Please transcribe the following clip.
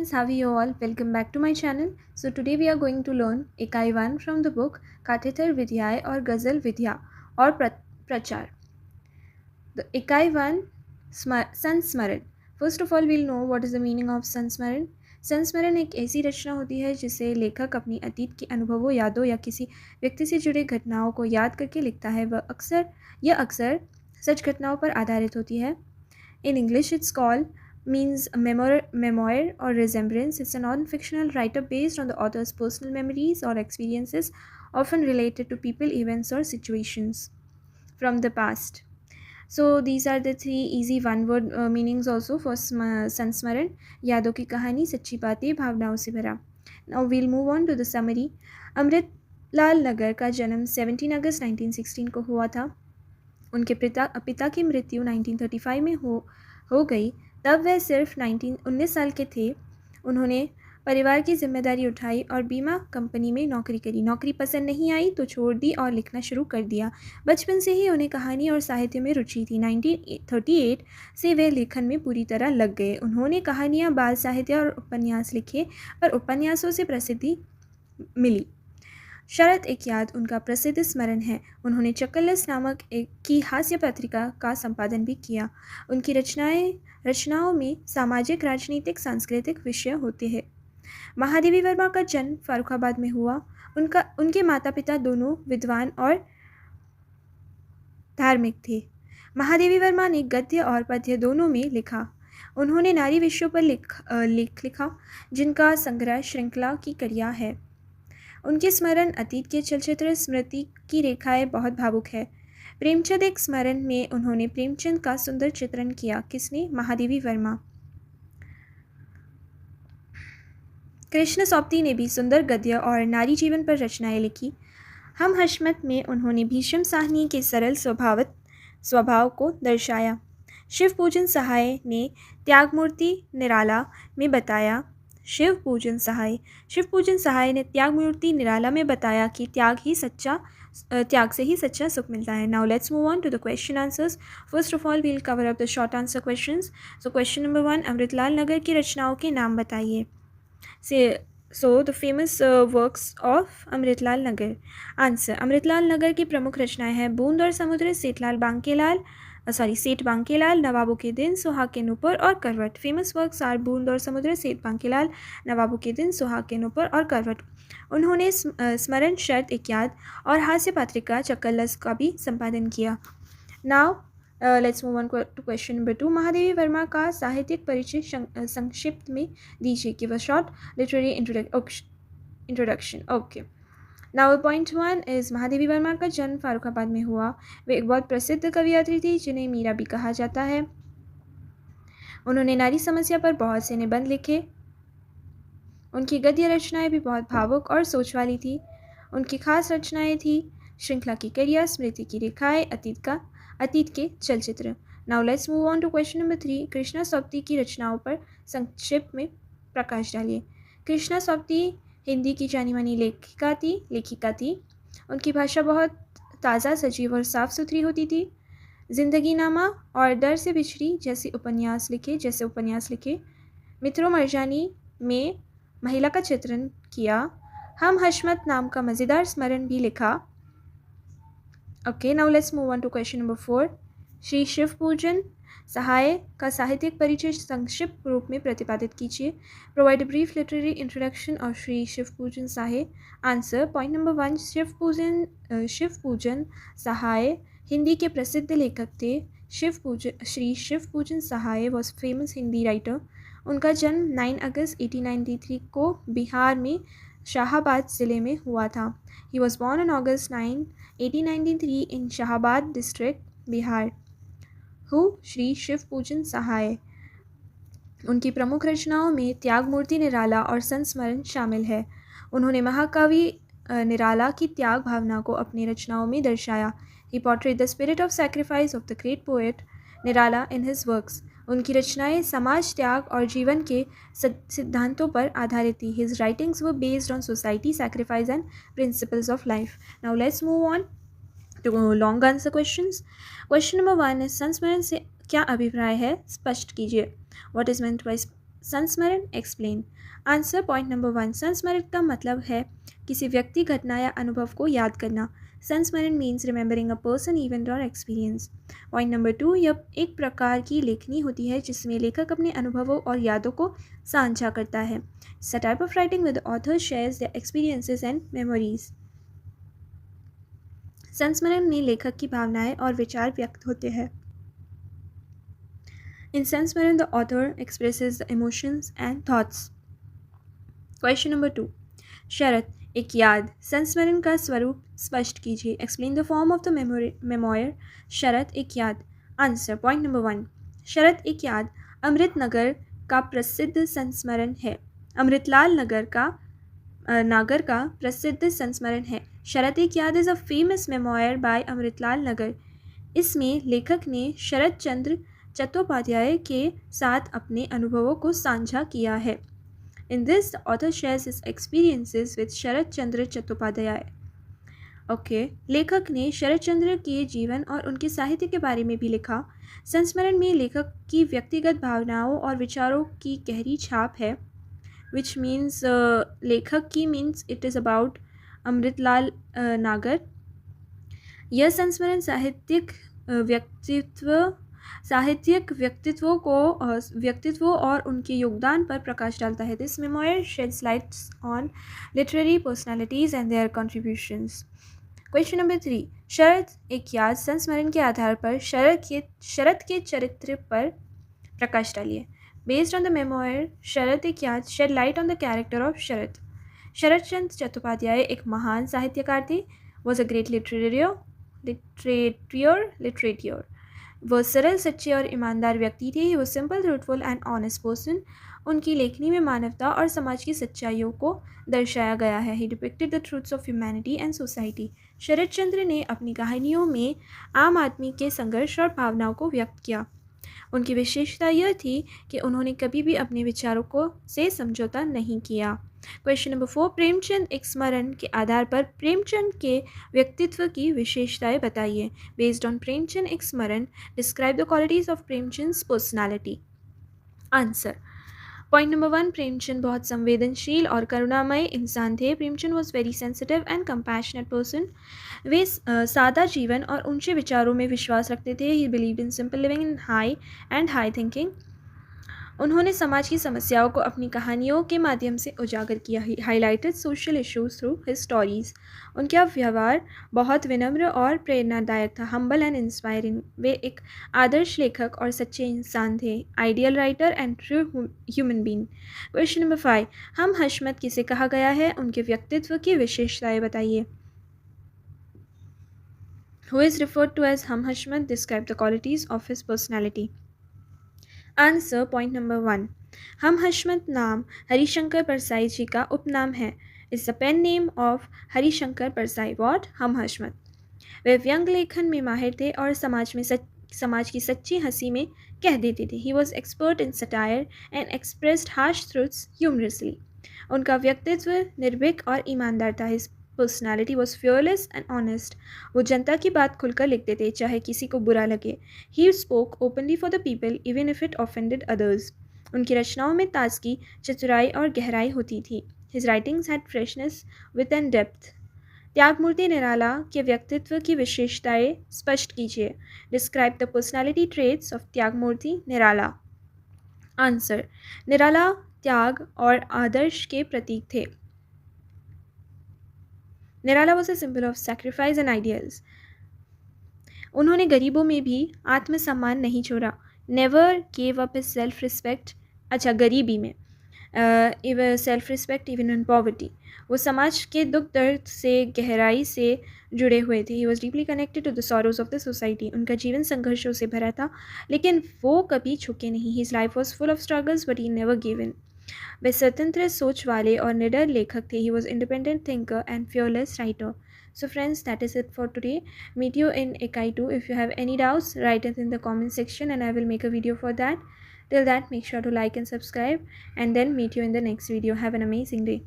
friends, how are you all? Welcome back to my channel. So today we are going to learn Ikai 1 from the book Kathitar Vidyay or Ghazal Vidya or Prachar. The Ikai 1 Sansmaran. First of all, we'll know what is the meaning of Sansmaran. संस्मरण एक ऐसी रचना होती है जिसे लेखक अपनी अतीत के अनुभवों, यादों या किसी व्यक्ति से जुड़े घटनाओं को याद करके लिखता है। यह अक्सर सच घटनाओं पर आधारित होती है। In English, it's called means memoir or resemblance. It's a non-fictional write-up based on the author's personal memories or experiences, often related to people, events, or situations from the past. So these are the three easy one-word meanings also for संस्मरण. यादों की कहानी, सच्ची बातें, भावनाओं से भरा. Now we'll move on to the summary. Amrit Lal नगर का जन्म 17 अगस्त 1916 को हुआ था. उनके पिता की मृत्यु 1935 में हो गई. तब वह सिर्फ 19 साल के थे. उन्होंने परिवार की जिम्मेदारी उठाई और बीमा कंपनी में नौकरी करी. नौकरी पसंद नहीं आई तो छोड़ दी और लिखना शुरू कर दिया. बचपन से ही उन्हें कहानी और साहित्य में रुचि थी. 1938 से वे लेखन में पूरी तरह लग गए. उन्होंने कहानियाँ, बाल साहित्य और उपन्यास लिखे, पर उपन्यासों से प्रसिद्धि मिली. शरद एक याद उनका प्रसिद्ध स्मरण है. उन्होंने चक्कलस नामक की हास्य पत्रिका का संपादन भी किया. उनकी रचनाओं में सामाजिक, राजनीतिक, सांस्कृतिक विषय होते हैं. महादेवी वर्मा का जन्म फर्रुखाबाद में हुआ. उनके माता पिता दोनों विद्वान और धार्मिक थे. महादेवी वर्मा ने गद्य और पद्य दोनों में लिखा. उन्होंने नारी विषयों पर लेख लिखा, जिनका संग्रह श्रृंखला की कड़ियाँ है. उनके स्मरण अतीत के चलचित्र स्मृति की रेखाएं बहुत भावुक है. प्रेमचंद एक स्मरण में उन्होंने प्रेमचंद का सुंदर चित्रण किया. किसने? महादेवी वर्मा. कृष्ण सौप्ती ने भी सुंदर गद्य और नारी जीवन पर रचनाएं लिखी. हम हशमत में उन्होंने भीष्म साहनी के सरल स्वभाव को दर्शाया. शिव पूजन सहाय ने त्यागमूर्ति निराला में बताया कि त्याग से ही सच्चा सुख मिलता है. Now let's move on to the question answers. First of all, we'll cover up the short answer questions. So question number 1, Amritlal नगर की रचनाओं के नाम बताइए. So the famous works of Amritlal Nagar. Answer, Amritlal नगर की प्रमुख रचनाएं हैं बूंद और समुद्र, सेठ बांकेलाल, नवाबों के दिन, सुहाग के नुपुर और करवट. फेमस वर्क्स आर बूंद और समुद्र, सेठ बांकेलाल, नवाबों के दिन, सुहाग के नुपुर और करवट. उन्होंने स्मरण, शरद एक याद और हास्य पत्रिका चक्कलस का भी संपादन किया. Now let's move on to question number 2. Mahadevi Verma का साहित्यिक परिचय संक्षिप्त में दीजिए. Give a short literary introduction. Okay. Now point 1 is Mahadevi Verma का जन्म फर्रुखाबाद में हुआ. वे एक बहुत प्रसिद्ध कवयित्री थी, जिन्हें मीरा भी कहा जाता है. उन्होंने नारी समस्या पर बहुत से निबंध लिखे. उनकी गद्य रचनाएं भी बहुत भावुक और सोच वाली थी. उनकी खास रचनाएं थी श्रृंखला की कड़ियाँ, स्मृति की रेखाएं, अतीत के चलचित्र. Now let's move on to question number 3. Krishna Sobti की रचनाओं पर संक्षिप्त में प्रकाश डालिए. कृष्णा सौप्ती हिंदी की जानी मानी लेखिका थी. उनकी भाषा बहुत ताज़ा, सजीव और साफ़ सुथरी होती थी. जिंदगीनामा और दर से बिछड़ी जैसे उपन्यास लिखे. मित्रों मरजानी में महिला का चित्रण किया. हम हशमत नाम का मज़ेदार स्मरण भी लिखा. Okay, now let's move on to question number 4. Shri Shiv Pujan Sahay का साहित्यिक परिचय संक्षिप्त रूप में प्रतिपादित कीजिए. Provide a brief literary introduction of Shri Shiv Pujan Sahay. Answer, point number 1, Shiv Pujan Sahay Hindi के प्रसिद्ध लेखक थे. श्री शिव पूजन सहाय वॉज फेमस हिंदी राइटर. उनका जन्म 9 अगस्त 1893 को बिहार में शाहाबाद ज़िले में हुआ था. He was born on August 9, 1893 in Shahabad district, Bihar. Shri Shiv Pujan Sahay. उनकी प्रमुख रचनाओं में त्यागमूर्ति निराला और संस्मरण शामिल है. उन्होंने महाकवि निराला की त्याग भावना को अपनी रचनाओं में दर्शाया. He portrayed the spirit of sacrifice of the great poet Nirala in his works. उनकी रचनाएं समाज, त्याग और जीवन के सिद्धांतों पर आधारित थी. His writings were based on society, sacrifice and principles of life. Now let's move on to long answer questions. Question number 1 है संस्मरण से क्या अभिप्राय है, स्पष्ट कीजिए. What is meant by sansmaran explain. Answer point number 1, संस्मरण का मतलब है किसी व्यक्ति, घटना या अनुभव को याद करना। संस्मरण means remembering a person, event और एक्सपीरियंस। पॉइंट नंबर 2, यह एक प्रकार की लेखनी होती है जिसमें लेखक अपने अनुभवों और यादों को साझा करता है। It's a type of writing with author shares their experiences and memories. संस्मरण में लेखक की भावनाएं और विचार व्यक्त होते हैं। In संस्मरण, the author expresses the emotions and thoughts. Question number 2. शरत, एक याद। संस्मरण का स्वरूप स्पष्ट कीजिए। Explain the form of the memoir. शरत, एक याद। Answer. Point number 1. शरत, एक याद अमृतनगर का प्रसिद्ध संस्मरण है। अमृतलाल नागर का प्रसिद्ध संस्मरण है। शरत, एक याद is a famous memoir by Amritlal Nagar. इसमें लेखक ने शरत चंद्र चट्टोपाध्याय के साथ अपने अनुभवों को साझा किया है। In this the author shares his experiences with Sharat Chandra Chattopadhyay. Okay, लेखक ने शरत चंद्र के जीवन और उनके साहित्य के बारे में भी लिखा। संस्मरण में लेखक की व्यक्तिगत भावनाओं और विचारों की गहरी छाप है। विच मीन्स लेखक की means it is about Amritlal नागर। यह संस्मरण साहित्यिक व्यक्तित्वों और उनके योगदान पर प्रकाश डालता है। This memoir sheds lights on literary personalities and their contributions. Question number 3, Sharat, एक याद। संस्मरण के आधार पर शरत के चरित्र पर प्रकाश डालिए। Based on the memoir Sharat, एक याद shed light on the character of Sharat. Sharat Chandra Chattopadhyay एक महान साहित्यकार थे। Was a great literator. वो सरल, सच्चे और ईमानदार व्यक्ति थे। He was simple, truthful and honest person. उनकी लेखनी में मानवता और समाज की सच्चाइयों को दर्शाया गया है। He depicted the truths of humanity and society. Sharat Chandra ने अपनी कहानियों में आम आदमी के संघर्ष और भावनाओं को व्यक्त किया। उनकी विशेषता यह थी कि उन्होंने कभी भी अपने विचारों से समझौता नहीं किया। क्वेश्चन नंबर 4, प्रेमचंद एक स्मरण के आधार पर प्रेमचंद के व्यक्तित्व की विशेषताएं बताइए। बेस्ड ऑन प्रेमचंद एक स्मरण, describe the qualities of Premchand's personality. Answer. Point number 1, Premchand बहुत संवेदनशील और करुणामय इंसान थे। Premchand was very sensitive and compassionate person. वे सादा जीवन और ऊंचे विचारों में विश्वास रखते थे। He believed in simple living in high thinking. उन्होंने समाज की समस्याओं को अपनी कहानियों के माध्यम से उजागर किया। Highlighted social issues through his stories. उनका व्यवहार बहुत विनम्र और प्रेरणादायक था। Humble and inspiring. वे एक आदर्श लेखक और सच्चे इंसान थे। Ideal writer and true human being. Question number 5, हम हशमत किसे कहा गया है? उनके व्यक्तित्व की विशेषताएं बताइए। Who is referred to as Hum Hashmat? Describe the qualities of his personality. Answer. Point number 1, हम हशमत नाम हरिशंकर परसाई जी का उपनाम है। It's the pen name of Harishankar Parsai. What? हम हशमत। वे व्यंग लेखन में माहिर थे और समाज की सच्ची हंसी में कह देते थे। He was expert in satire and expressed harsh truths humorously. उनका व्यक्तित्व निर्भीक और ईमानदार था। His personality was fearless and honest. वो जनता की बात खुलकर लिखते थे, चाहे किसी को बुरा लगे। He spoke openly for the people even if it offended others. उनकी रचनाओं में ताजगी, चतुराई और गहराई होती थी। His writings had freshness with and depth. त्यागमूर्ति निराला के व्यक्तित्व की विशेषताएं स्पष्ट कीजिए। Describe the personality traits of त्यागमूर्ति निराला। आंसर। निराला त्याग और आदर्श के प्रतीक थे। Nirala was a symbol of sacrifice and ideals. उन्होंने गरीबों में भी आत्मसम्मान नहीं छोड़ा। Never gave up his self respect. अच्छा, गरीबी में self respect even in poverty. वो समाज के दुख दर्द से गहराई से जुड़े हुए थे। He was deeply connected to the sorrows of the society. उनका जीवन संघर्षों से भरा था, लेकिन वो कभी झुके नहीं। His life was full of struggles but he never give in. वे स्वतंत्र सोच वाले और निडर लेखक थे। He was independent thinker and fearless writer. So friends, that is it for today. Meet you in Ekai 2. If you have any doubts, write it in the comment section and I will make a video for that. Till that, make sure to like and subscribe, and then meet you in the next video. Have an amazing day.